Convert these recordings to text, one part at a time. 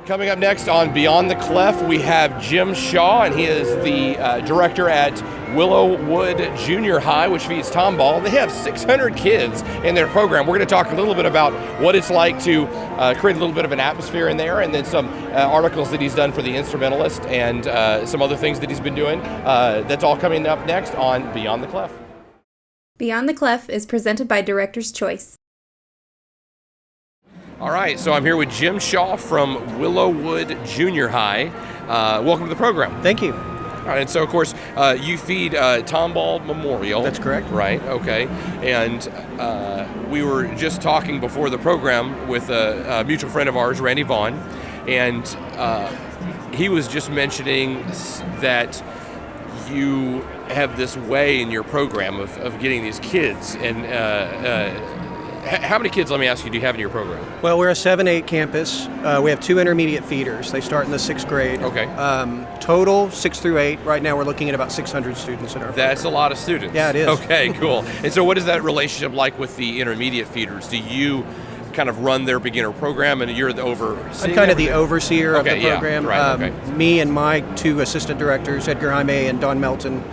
Coming up next on Beyond the Clef, we have Jim Shaw, and he is the director at Willow Wood Jr High, which feeds tomball. They have 600 kids in their program. We're going to talk a little bit about what it's like to create a little bit of an atmosphere in there, and then some articles that he's done for the Instrumentalist, and some other things that he's been doing. That's all coming up next on Beyond the Clef. Beyond the Clef is presented by Director's Choice. All right, so I'm here with Jim Shaw from Willow Wood Jr High. Welcome to the program. Thank you. All right, and so, of course, you feed Tomball Memorial. That's correct. Right, okay. And we were just talking before the program with a mutual friend of ours, Randy Vaughn, and he was just mentioning that you have this way in your program of getting these kids. And how many kids, let me ask you, do you have in your program? Well, we're a 7-8 campus. We have 2 intermediate feeders. They start in the 6th grade. Okay. Total 6 through 8. Right now we're looking at about 600 students in our That's program. a lot of students. Yeah, it is. Okay, cool. And so what is that relationship like with the intermediate feeders? Do you kind of run their beginner program and you're the overseer? I'm kind of the overseer of the program. Yeah, right, okay. Me and my 2 assistant directors, Edgar Jaime and Don Melton,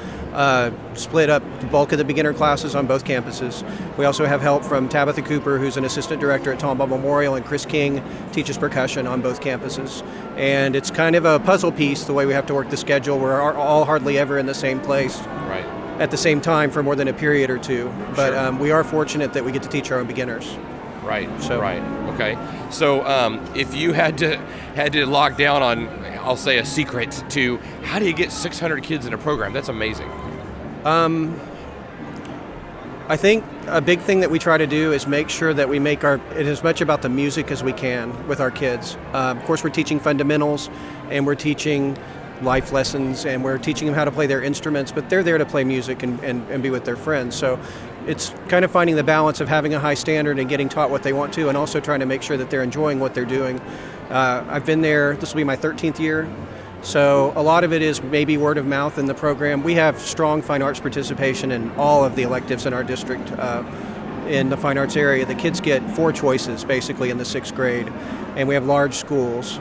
split up the bulk of the beginner classes on both campuses. We also have help from Tabitha Cooper, who's an assistant director at Tomball Memorial, and Chris King teaches percussion on both campuses. And it's kind of a puzzle piece, the way we have to work the schedule. We're all hardly ever in the same place at the same time for more than a period or two. But Sure. We are fortunate that we get to teach our own beginners. Right, So- right, okay. So if you had to lock down on, I'll say, a secret to how do you get 600 kids in a program? That's amazing. I think a big thing that we try to do is make sure that we make it as much about the music as we can with our kids. Of course, we're teaching fundamentals, and we're teaching life lessons, and we're teaching them how to play their instruments, but they're there to play music and be with their friends. So it's kind of finding the balance of having a high standard and getting taught what they want to, and also trying to make sure that they're enjoying what they're doing. I've been there, this will be my 13th year. So a lot of it is maybe word of mouth in the program. We have strong fine arts participation in all of the electives in our district. In the fine arts area, the kids get 4 choices basically in the 6th grade, and we have large schools.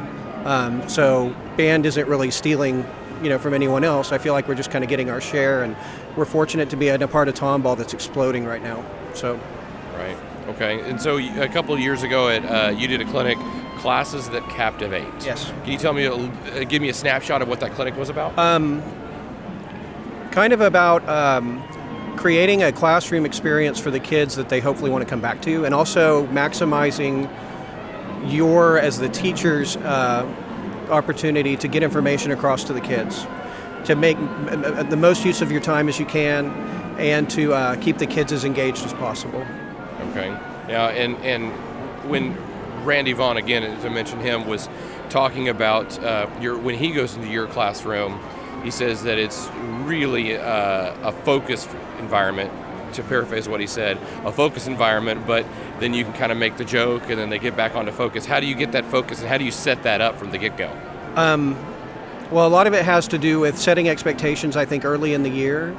So band isn't really stealing, from anyone else. I feel like we're just kind of getting our share, and we're fortunate to be in a part of tomball that's exploding right now. So. Right. Okay. And so a couple of years ago, you did a clinic, Classes That Captivate. Yes. Can you tell me, give me a snapshot of what that clinic was about? Kind of about creating a classroom experience for the kids that they hopefully want to come back to, and also maximizing your, as the teacher's, opportunity to get information across to the kids, to make the most use of your time as you can, and to keep the kids as engaged as possible. Okay. Yeah, and when Randy Vaughn, again, as I mentioned him, was talking about when he goes into your classroom, he says that it's really a focused environment, to paraphrase what he said, a focused environment, but then you can kind of make the joke and then they get back onto focus. How do you get that focus, and how do you set that up from the get-go? Well, a lot of it has to do with setting expectations, I think, early in the year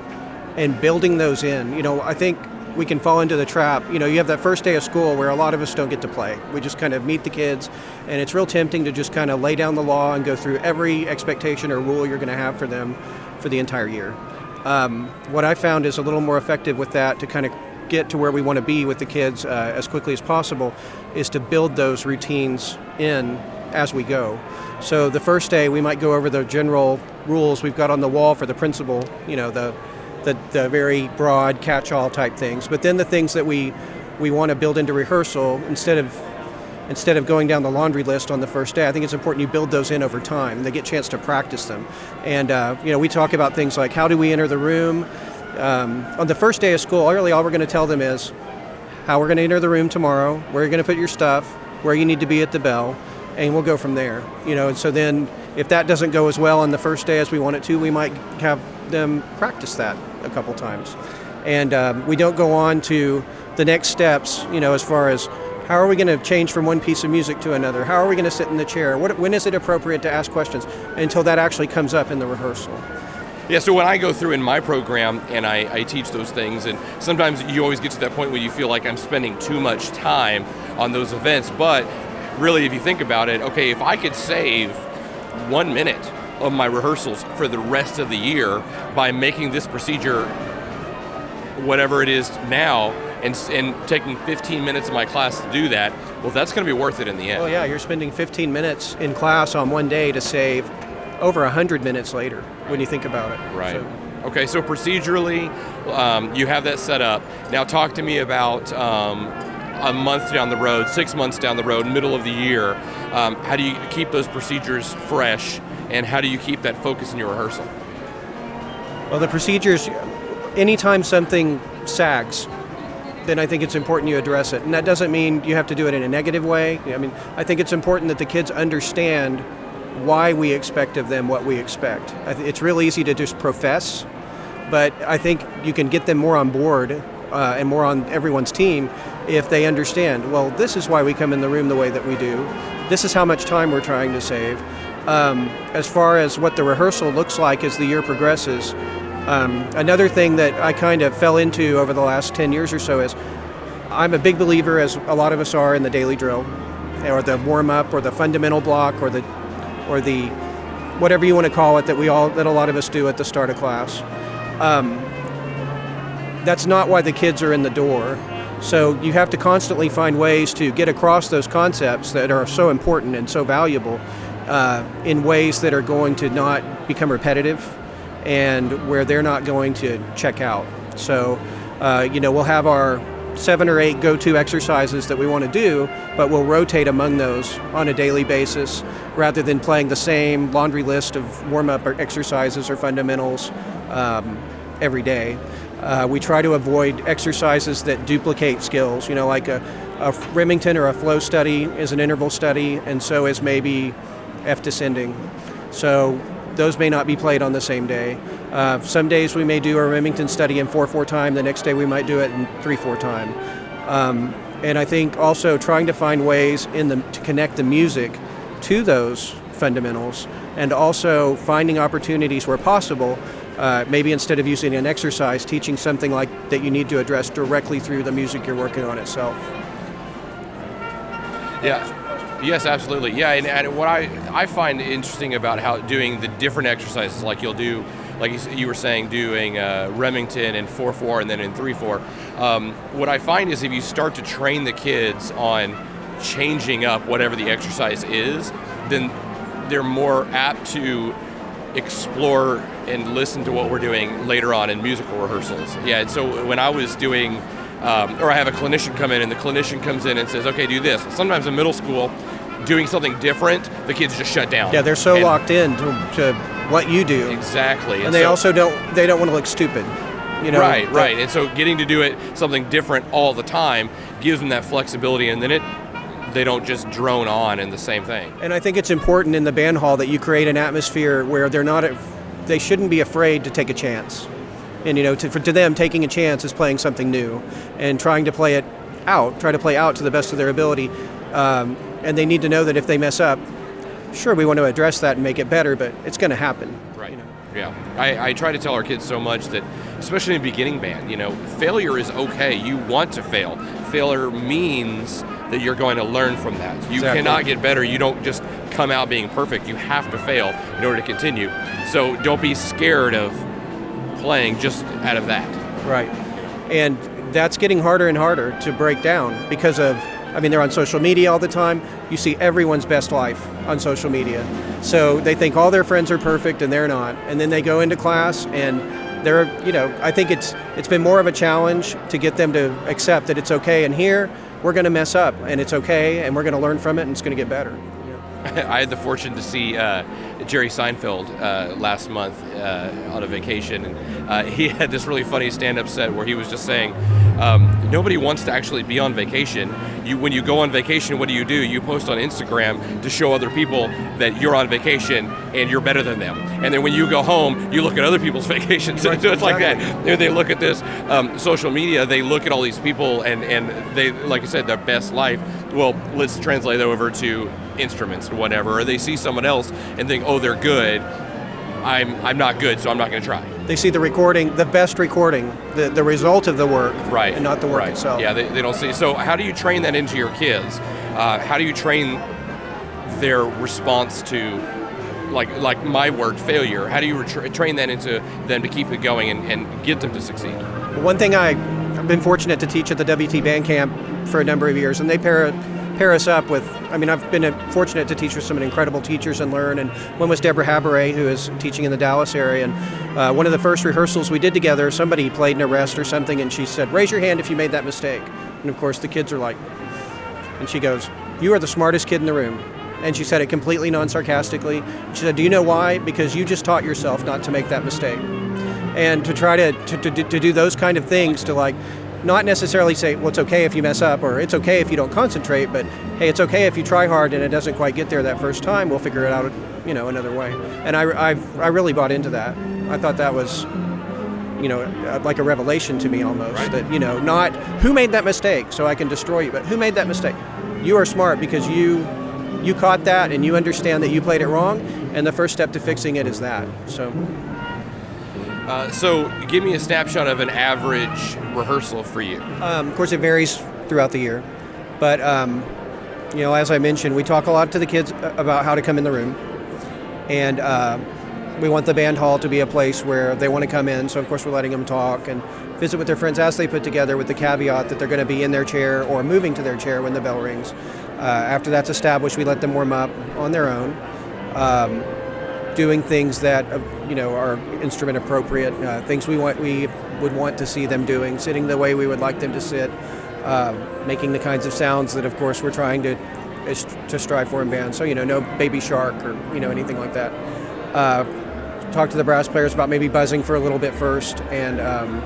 and building those in. I think we can fall into the trap. You have that first day of school where a lot of us don't get to play. We just kind of meet the kids, and it's real tempting to just kind of lay down the law and go through every expectation or rule you're going to have for them for the entire year. What I found is a little more effective with that, to kind of get to where we want to be with the kids as quickly as possible, is to build those routines in as we go. So the first day we might go over the general rules we've got on the wall for the principal, the very broad catch-all type things. But then the things that we want to build into rehearsal, instead of going down the laundry list on the first day, I think it's important you build those in over time. They get a chance to practice them. And we talk about things like, how do we enter the room? On the first day of school, really all we're going to tell them is how we're going to enter the room tomorrow, where you're going to put your stuff, where you need to be at the bell, and we'll go from there. And so then if that doesn't go as well on the first day as we want it to, we might have them practice that a couple times. And we don't go on to the next steps, as far as how are we going to change from one piece of music to another? How are we going to sit in the chair? When is it appropriate to ask questions? Until that actually comes up in the rehearsal. Yeah, so when I go through in my program and I teach those things, and sometimes you always get to that point where you feel like I'm spending too much time on those events, but really, if you think about it, okay, if I could save 1 minute of my rehearsals for the rest of the year by making this procedure whatever it is now, and taking 15 minutes of my class to do that, well, that's going to be worth it in the end. Well, yeah, you're spending 15 minutes in class on one day to save over 100 minutes later when you think about it. Right. So, okay, so procedurally, you have that set up. Now talk to me about a month down the road, 6 months down the road, middle of the year. How do you keep those procedures fresh, and how do you keep that focus in your rehearsal? well, the procedures, anytime something sags, then I think it's important you address it. And that doesn't mean you have to do it in a negative way. I mean, I think it's important that the kids understand why we expect of them what we expect. It's real easy to just profess, but I think you can get them more on board and more on everyone's team if they understand, well, this is why we come in the room the way that we do. This is how much time we're trying to save. As far as what the rehearsal looks like as the year progresses, another thing that I kind of fell into over the last 10 years or so is I'm a big believer, as a lot of us are, in the daily drill, or the warm-up, or the fundamental block, or the whatever you want to call it that a lot of us do at the start of class. That's not why the kids are in the door. So you have to constantly find ways to get across those concepts that are so important and so valuable in ways that are going to not become repetitive and where they're not going to check out. So, we'll have our 7 or 8 go-to exercises that we want to do, but we'll rotate among those on a daily basis rather than playing the same laundry list of warm-up exercises or fundamentals every day. We try to avoid exercises that duplicate skills, like a Remington or a flow study is an interval study, and so is maybe F descending. So those may not be played on the same day. Some days we may do a Remington study in 4/4 time, the next day we might do it in 3/4 time. And I think also trying to find ways to connect the music to those fundamentals, and also finding opportunities where possible, maybe instead of using an exercise, teaching something like that you need to address directly through the music you're working on itself. Yeah. Yes, absolutely. Yeah, and what I find interesting about how doing the different exercises, like you'll do, like you were saying, doing Remington in 4/4 and then in 3/4. What I find is if you start to train the kids on changing up whatever the exercise is, then they're more apt to explore and listen to what we're doing later on in musical rehearsals. Yeah, and so when I was doing, or I have a clinician come in, and the clinician comes in and says, okay, do this. Sometimes in middle school, doing something different, the kids just shut down. Yeah, they're so locked in to what you do. Exactly. And they also don't want to look stupid. Right. And so getting to do something different all the time gives them that flexibility, and then they don't just drone on in the same thing. And I think it's important in the band hall that you create an atmosphere where they shouldn't be afraid to take a chance. And to them, taking a chance is playing something new and try to play out to the best of their ability. And they need to know that if they mess up, sure, we want to address that and make it better, but it's going to happen. Right. Yeah. I try to tell our kids so much that, especially in beginning band, failure is okay. You want to fail. Failure means that you're going to learn from that. You cannot get better. You don't just come out being perfect. You have to fail in order to continue. So don't be scared of playing just out of that. Right. And that's getting harder and harder to break down because of, they're on social media all the time. You see everyone's best life on social media. So they think all their friends are perfect and they're not. And then they go into class and I think it's been more of a challenge to get them to accept that it's okay. And here we're going to mess up and it's okay and we're going to learn from it and it's going to get better. I had the fortune to see Jerry Seinfeld last month on a vacation, and he had this really funny stand-up set where he was just saying, nobody wants to actually be on vacation. When you go on vacation, what do? You post on Instagram to show other people that you're on vacation and you're better than them. And then when you go home, you look at other people's vacations. Right, so it's like that. They look at this social media, they look at all these people, and they, like you said, their best life. Well, let's translate that over to instruments or whatever, or they see someone else and think, oh, they're good, I'm not good, so I'm not going to try. They see the recording, the best recording, the result of the work, right, and not the work itself. Yeah, they don't see. So how do you train that into your kids? how do you train their response to, like my word, failure? How do you train that into them to keep it going and get them to succeed? One thing I've been fortunate to teach at the WT Band Camp for a number of years, and they pair us up with, I've been fortunate to teach with some incredible teachers and learn, and one was Deborah Haberay, who is teaching in the Dallas area, and one of the first rehearsals we did together, somebody played an arrest or something, and she said, raise your hand if you made that mistake. And of course the kids are like, and she goes, you are the smartest kid in the room. And she said it completely non-sarcastically. She said, do you know why? Because you just taught yourself not to make that mistake. And to try to do those kind of things, to like, not necessarily say, well, it's okay if you mess up, or it's okay if you don't concentrate, but hey, it's okay if you try hard and it doesn't quite get there that first time, we'll figure it out, another way. And I really bought into that. I thought that was, like a revelation to me almost, right. That, not who made that mistake so I can destroy you, but who made that mistake? You are smart because you caught that and you understand that you played it wrong, and the first step to fixing it is that. So give me a snapshot of an average rehearsal for you. Of course, it varies throughout the year. But, as I mentioned, we talk a lot to the kids about how to come in the room. And we want the band hall to be a place where they want to come in. So, of course, we're letting them talk and visit with their friends as they put together, with the caveat that they're going to be in their chair or moving to their chair when the bell rings. After that's established, we let them warm up on their own. Doing things that are instrument appropriate, things we would want to see them doing, sitting the way we would like them to sit, making the kinds of sounds that, of course, we're trying to strive for in bands. So no baby shark or anything like that. Talk to the brass players about maybe buzzing for a little bit first, and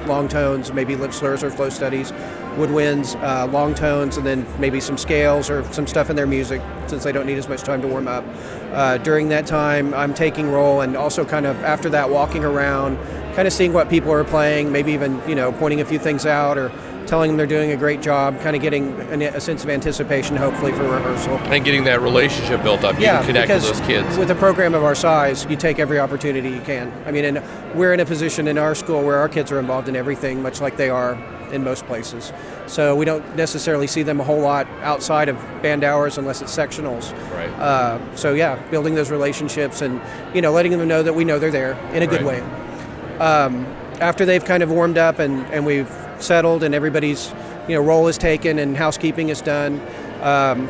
long tones, maybe lip slurs or flow studies, woodwinds, long tones, and then maybe some scales or some stuff in their music, since they don't need as much time to warm up. During that time, I'm taking roll, and also kind of after that walking around, kind of seeing what people are playing, maybe even pointing a few things out or telling them they're doing a great job, kind of getting a sense of anticipation, hopefully, for rehearsal. And getting that relationship built up. You can connect with those kids. With a program of our size, you take every opportunity you can. And we're in a position in our school where our kids are involved in everything, much like they are in most places. So we don't necessarily see them a whole lot outside of band hours unless it's sectionals. Right. Building those relationships and, letting them know that we know they're there in a good way. After they've kind of warmed up and we've settled and everybody's role is taken and housekeeping is done,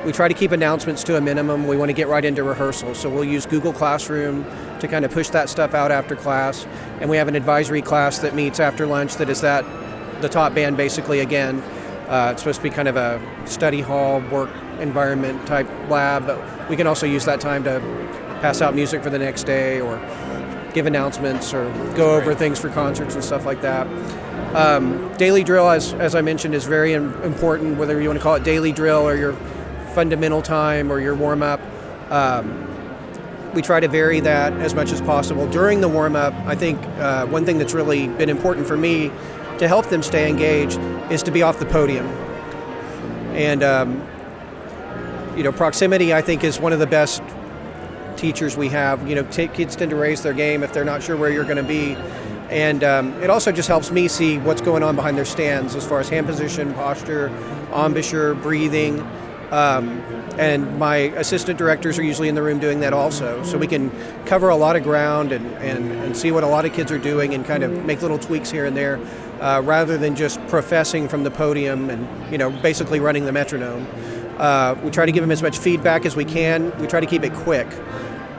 we try to keep announcements to a minimum. We want to get right into rehearsal, so we'll use Google Classroom to kind of push that stuff out after class, and we have an advisory class that meets after lunch that is the top band basically again. It's supposed to be kind of a study hall work environment type lab, but we can also use that time to pass out music for the next day or give announcements or go over things for concerts and stuff like that. Daily drill, as I mentioned, is very important, whether you want to call it daily drill or your fundamental time or your warm-up. We try to vary that as much as possible. During the warm-up, I think one thing that's really been important for me to help them stay engaged is to be off the podium. And, proximity, I think, is one of the best teachers we have. Kids tend to raise their game if they're not sure where you're going to be. And it also just helps me see what's going on behind their stands as far as hand position, posture, embouchure, breathing. And my assistant directors are usually in the room doing that also. So we can cover a lot of ground and see what a lot of kids are doing and kind of make little tweaks here and there, rather than just professing from the podium and, basically running the metronome. We try to give them as much feedback as we can. We try to keep it quick.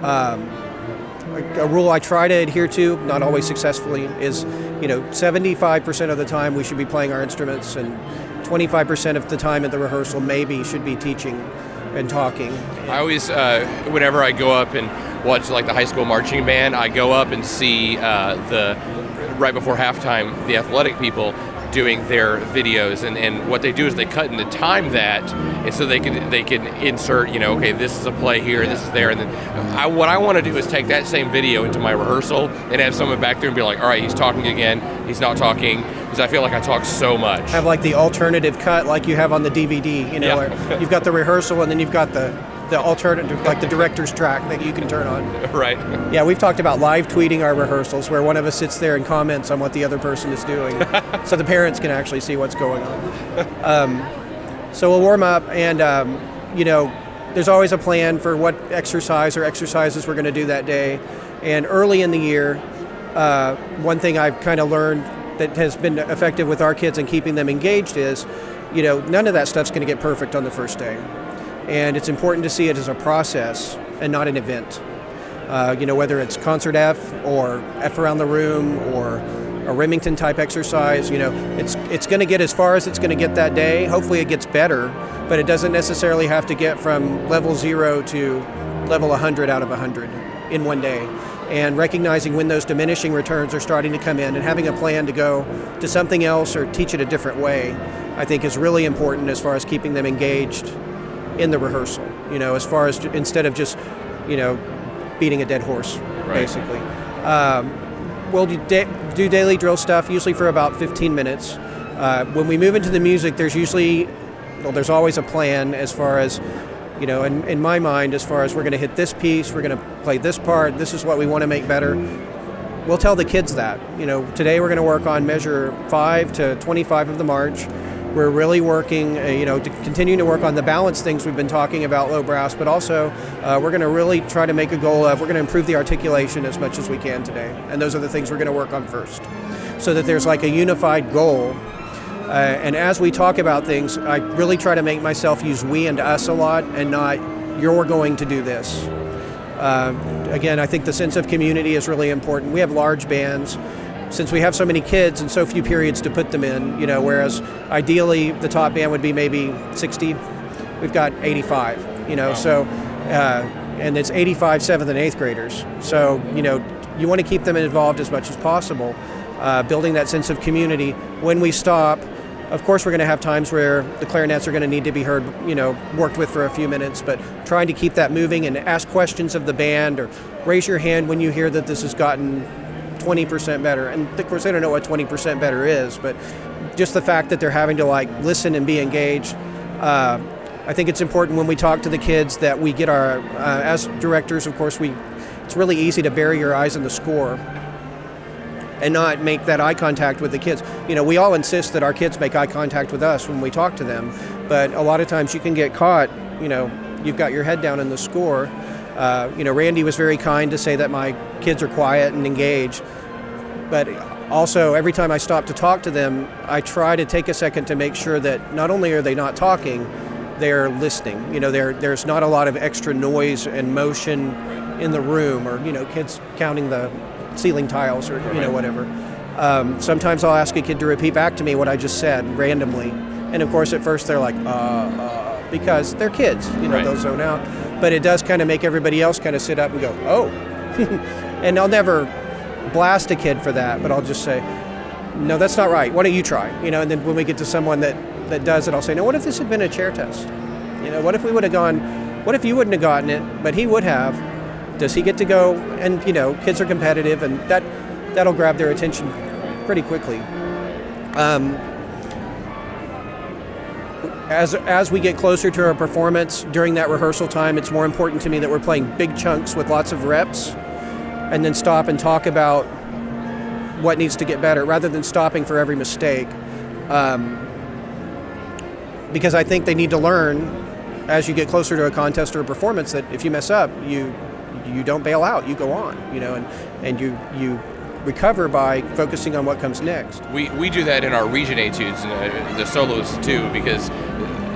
A rule I try to adhere to, not always successfully, is 75% of the time we should be playing our instruments, and 25% of the time at the rehearsal maybe should be teaching and talking. I always, whenever I go up and watch like the high school marching band, I go up and see right before halftime, the athletic people doing their videos, and what they do is they cut into time that, and so they can insert, okay, this is a play here, this is there, and then what I want to do is take that same video into my rehearsal and have someone back there and be like, all right, he's talking again, he's not talking, because I feel like I talk so much. Have like the alternative cut like you have on the DVD, where you've got the rehearsal and then you've got the alternative, like the director's track that you can turn on. Right. Yeah, we've talked about live tweeting our rehearsals, where one of us sits there and comments on what the other person is doing, so the parents can actually see what's going on. So we'll warm up, and there's always a plan for what exercise or exercises we're going to do that day. And early in the year, one thing I've kind of learned that has been effective with our kids and keeping them engaged is, none of that stuff's going to get perfect on the first day. And it's important to see it as a process and not an event. Whether it's concert F or F around the room or a Remington type exercise, it's going to get as far as it's going to get that day. Hopefully it gets better, but it doesn't necessarily have to get from level 0 to level 100 out of 100 in one day. And recognizing when those diminishing returns are starting to come in and having a plan to go to something else or teach it a different way, I think is really important as far as keeping them engaged in the rehearsal, as far as instead of just, beating a dead horse, right. Basically. We'll do daily drill stuff, usually for about 15 minutes. When we move into the music, there's always a plan as far as, in my mind, as far as we're going to hit this piece, we're going to play this part, this is what we want to make better. We'll tell the kids that. Today we're going to work on measure 5 to 25 of the march. We're really working, to continue to work on the balance things we've been talking about, low brass, but also we're going to really try to make a goal of, we're going to improve the articulation as much as we can today. And those are the things we're going to work on first. So that there's like a unified goal. And as we talk about things, I really try to make myself use we and us a lot and not you're going to do this. Again, I think the sense of community is really important. We have large bands. Since we have so many kids and so few periods to put them in, whereas ideally the top band would be maybe 60, we've got 85, wow. So, and it's 85 7th and 8th graders. So, you want to keep them involved as much as possible, building that sense of community. When we stop, of course, we're going to have times where the clarinets are going to need to be heard, worked with for a few minutes, but trying to keep that moving and ask questions of the band or raise your hand when you hear that this has gotten 20% better. And of course, I don't know what 20% better is, but just the fact that they're having to listen and be engaged. I think it's important when we talk to the kids that we get our, as directors, of course, it's really easy to bury your eyes in the score and not make that eye contact with the kids. We all insist that our kids make eye contact with us when we talk to them, but a lot of times you can get caught, you've got your head down in the score. Randy was very kind to say that my kids are quiet and engaged, but also every time I stop to talk to them, I try to take a second to make sure that not only are they not talking, they're listening. There's not a lot of extra noise and motion in the room, or kids counting the ceiling tiles, or whatever. Sometimes I'll ask a kid to repeat back to me what I just said randomly, and of course at first they're like because they're kids, right. They'll zone out. But it does kind of make everybody else kind of sit up and go, oh. And I'll never blast a kid for that, but I'll just say, no, that's not right. Why don't you try? And then when we get to someone that does it, I'll say, no, what if this had been a chair test? What if we would have gone, what if you wouldn't have gotten it, but he would have? Does he get to go? And, kids are competitive, and that'll grab their attention pretty quickly. As we get closer to our performance during that rehearsal time, it's more important to me that we're playing big chunks with lots of reps and then stop and talk about what needs to get better rather than stopping for every mistake. Because I think they need to learn as you get closer to a contest or a performance that if you mess up, you don't bail out, you go on, and you recover by focusing on what comes next. We do that in our region etudes and the solos too, because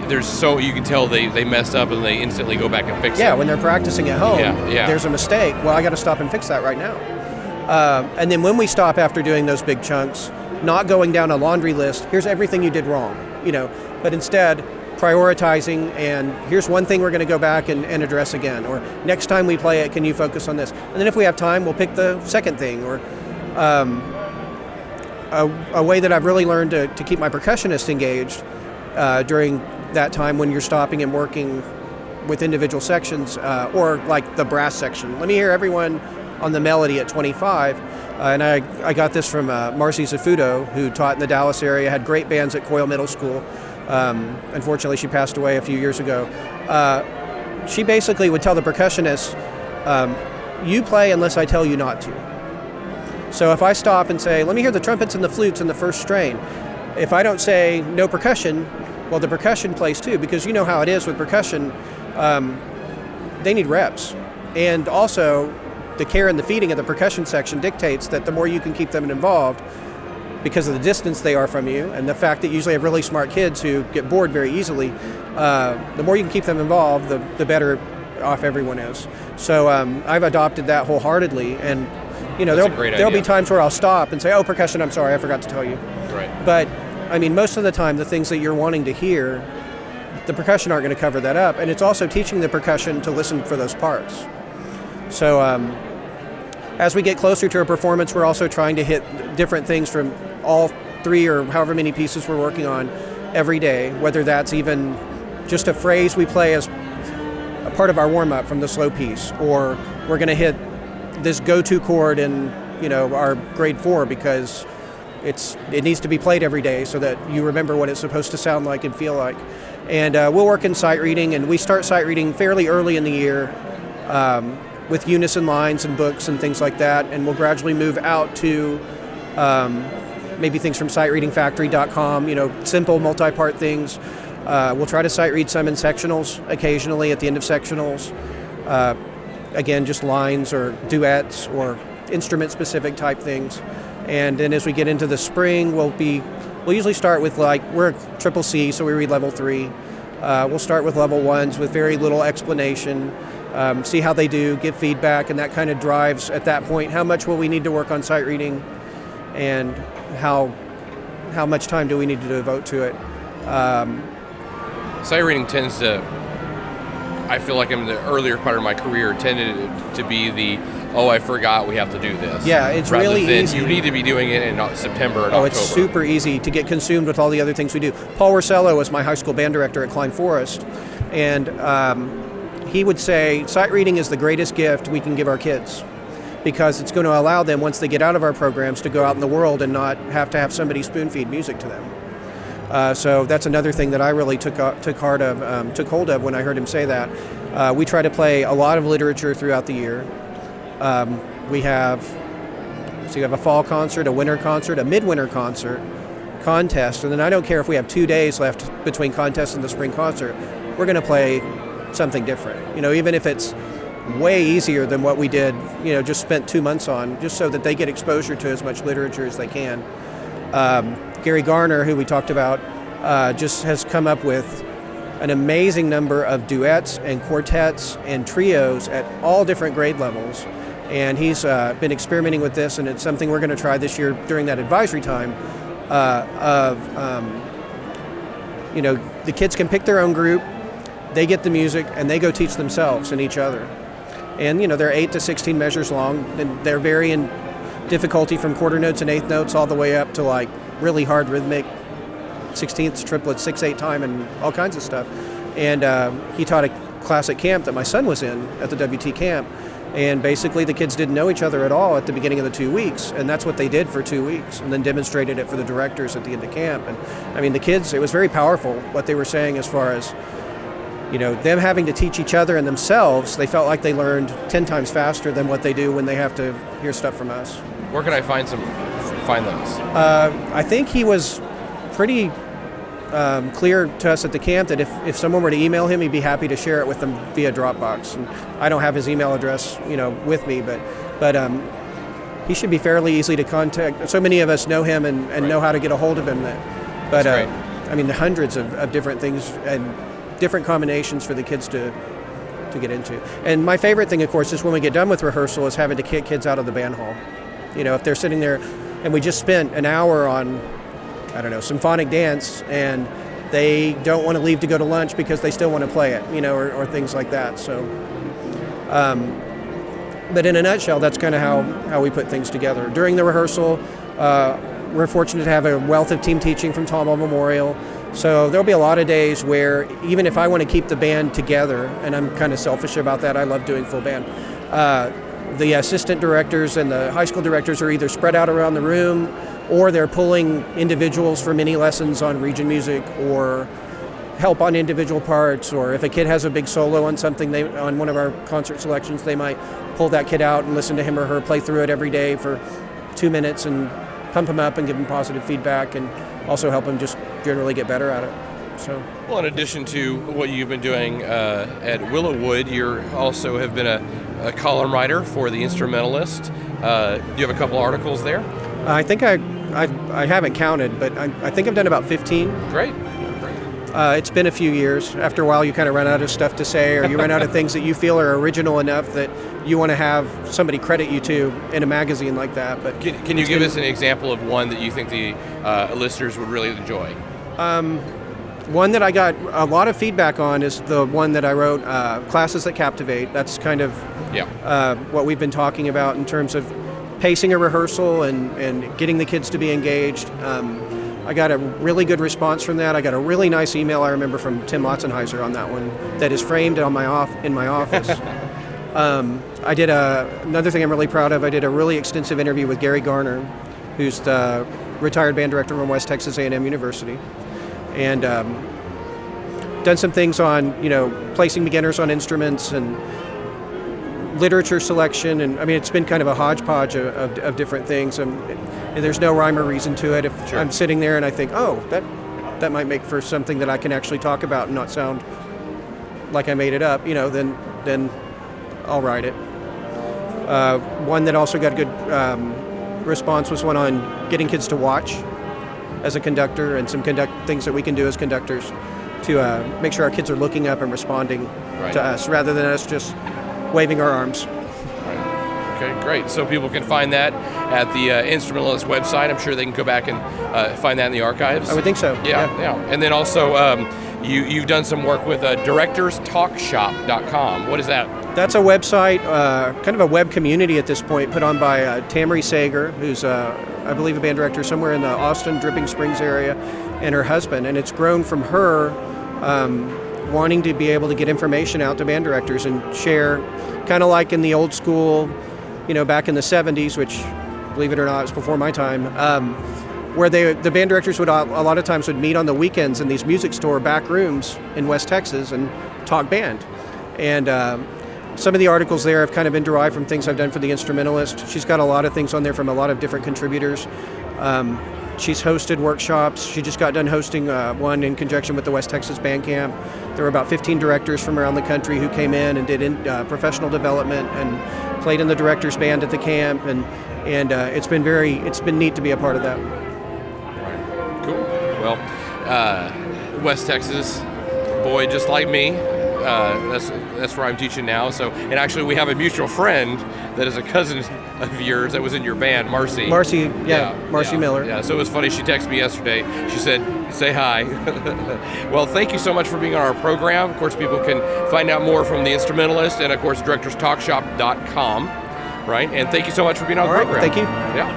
you can tell they messed up and they instantly go back and fix it. Yeah, when they're practicing at home, yeah. There's a mistake. Well, I got to stop and fix that right now. And then when we stop after doing those big chunks, not going down a laundry list, here's everything you did wrong, but instead prioritizing, and here's one thing we're going to go back and address again, or next time we play it, can you focus on this? And then if we have time, we'll pick the second thing, or a way that I've really learned to keep my percussionist engaged during that time when you're stopping and working with individual sections, or like the brass section. Let me hear everyone on the melody at 25. And I got this from Marcy Zafudo, who taught in the Dallas area, had great bands at Coyle Middle School. Unfortunately, she passed away a few years ago. She basically would tell the percussionist, you play unless I tell you not to. So if I stop and say, let me hear the trumpets and the flutes in the first strain, if I don't say no percussion, Well, the percussion plays too, because you know how it is with percussion. They need reps. And also, the care and the feeding of the percussion section dictates that the more you can keep them involved, because of the distance they are from you, and the fact that you usually have really smart kids who get bored very easily, the more you can keep them involved, the better off everyone is. So I've adopted that wholeheartedly, and there'll be times where I'll stop and say, "Oh, percussion, I'm sorry, I forgot to tell you." Right. But I mean, most of the time, the things that you're wanting to hear, the percussion aren't going to cover that up, and it's also teaching the percussion to listen for those parts. So as we get closer to a performance, we're also trying to hit different things from all 3 or however many pieces we're working on every day, whether that's even just a phrase we play as a part of our warm-up from the slow piece, or we're going to hit this go-to chord in our grade 4 because it needs to be played every day so that you remember what it's supposed to sound like and feel like. And we'll work in sight reading, and we start sight reading fairly early in the year with unison lines and books and things like that, and we'll gradually move out to maybe things from sightreadingfactory.com, simple multi-part things. We'll try to sight read some in sectionals occasionally at the end of sectionals. Again, just lines or duets or instrument-specific type things. And then as we get into the spring, we'll usually start with we're a triple C, so we read level 3. We'll start with level 1s with very little explanation, see how they do, give feedback, and that kind of drives at that point how much will we need to work on sight reading and how much time do we need to devote to it. Sight reading tends to, I feel like in the earlier part of my career, tended to be I forgot we have to do this. Yeah, it's rather really than easy. You need to be doing it in September and October. It's super easy to get consumed with all the other things we do. Paul Rossello was my high school band director at Klein Forest, and he would say sight reading is the greatest gift we can give our kids, because it's going to allow them, once they get out of our programs, to go out in the world and not have to have somebody spoon-feed music to them. So that's another thing that I really took hold of when I heard him say that. We try to play a lot of literature throughout the year. We have a fall concert, a winter concert, a midwinter concert, contest, and then I don't care if we have 2 days left between contest and the spring concert, we're going to play something different. Even if it's way easier than what we did, just spent 2 months on, just so that they get exposure to as much literature as they can. Gary Garner, who we talked about, just has come up with an amazing number of duets and quartets and trios at all different grade levels. And he's been experimenting with this, and it's something we're going to try this year during that advisory time the kids can pick their own group, they get the music, and they go teach themselves and each other. And, they're 8 to 16 measures long, and they're varying difficulty from quarter notes and eighth notes all the way up to really hard rhythmic 16ths, triplets, 6/8 time, and all kinds of stuff. And he taught a class at camp that my son was in at the WT camp, and basically the kids didn't know each other at all at the beginning of the 2 weeks, and that's what they did for 2 weeks, and then demonstrated it for the directors at the end of camp. And I mean, the kids, it was very powerful what they were saying as far as them having to teach each other and themselves. They felt like they learned 10 times faster than what they do when they have to hear stuff from us. Where can I find those? I think he was pretty clear to us at the camp that if someone were to email him, he'd be happy to share it with them via Dropbox. And I don't have his email address, with me, but he should be fairly easy to contact. So many of us know him and right. know how to get a hold of him. But I mean, the hundreds of different things and different combinations for the kids to get into. And my favorite thing, of course, is when we get done with rehearsal, is having to kick kids out of the band hall. If they're sitting there and we just spent an hour on, symphonic dance, and they don't want to leave to go to lunch because they still want to play it, or things like that. So, but in a nutshell, that's kind of how we put things together. During the rehearsal, we're fortunate to have a wealth of team teaching from Tomball Memorial. So there'll be a lot of days where, even if I want to keep the band together, and I'm kind of selfish about that, I love doing full band, the assistant directors and the high school directors are either spread out around the room, or they're pulling individuals for mini lessons on region music, or help on individual parts, or if a kid has a big solo on something, on one of our concert selections, they might pull that kid out and listen to him or her play through it every day for 2 minutes and pump him up and give him positive feedback, and also help him just generally get better at it. So, Well, in addition to what you've been doing at Willow Wood, you also have been a column writer for The Instrumentalist. Do you have a couple articles there? I think I haven't counted, but I think I've done about 15. Great. It's been a few years. After a while, you kind of run out of stuff to say, or you run out of things that you feel are original enough that you want to have somebody credit you to in a magazine like that. But can you give us an example of one that you think the listeners would really enjoy? One that I got a lot of feedback on is the one that I wrote, Classes That Captivate. That's kind of what we've been talking about in terms of pacing a rehearsal and getting the kids to be engaged. I got a really good response from that. I got a really nice email I remember from Tim Lotzenheiser on that one that is framed in my office. I did another thing I'm really proud of. I did a really extensive interview with Gary Garner, who's the retired band director from West Texas A&M University, and done some things on placing beginners on instruments and literature selection, and I mean it's been kind of a hodgepodge of different things, and there's no rhyme or reason to it. If I'm sitting there and I think, oh, that might make for something that I can actually talk about and not sound like I made it up, then I'll write it. One that also got a good response was one on getting kids to watch as a conductor, and some things that we can do as conductors to make sure our kids are looking up and responding to us rather than us just waving our arms. Right. Okay, great. So people can find that at the Instrumentalist website. I'm sure they can go back and find that in the archives. I would think so. Yeah. And then also you've done some work with directorstalkshop.com. What is that? That's a website, kind of a web community at this point, put on by Tamri Sager, who's, I believe, a band director somewhere in the Austin, Dripping Springs area, and her husband. And it's grown from her wanting to be able to get information out to band directors and share, kind of like in the old school, back in the 70s, which, believe it or not, was before my time, where the band directors would a lot of times would meet on the weekends in these music store back rooms in West Texas and talk band. And some of the articles there have kind of been derived from things I've done for The Instrumentalist. She's got a lot of things on there from a lot of different contributors. She's hosted workshops. She just got done hosting one in conjunction with the West Texas Band Camp. There were about 15 directors from around the country who came in and did professional development and played in the director's band at the camp, and it's been neat to be a part of that. Right. Cool. Well, West Texas, boy, just like me. That's where I'm teaching now. So, and actually, we have a mutual friend that is a cousin of yours that was in your band, Marcy. Marcy Miller. Yeah. So it was funny. She texted me yesterday. She said, "Say hi." Well, thank you so much for being on our program. Of course, people can find out more from The Instrumentalist and, of course, directorstalkshop.com. Right. And thank you so much for being on the program. Thank you. Yeah.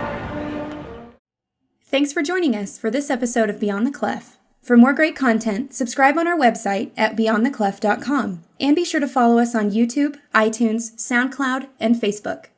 Thanks for joining us for this episode of Beyond the Clef. For more great content, subscribe on our website at beyondtheclef.com, and be sure to follow us on YouTube, iTunes, SoundCloud, and Facebook.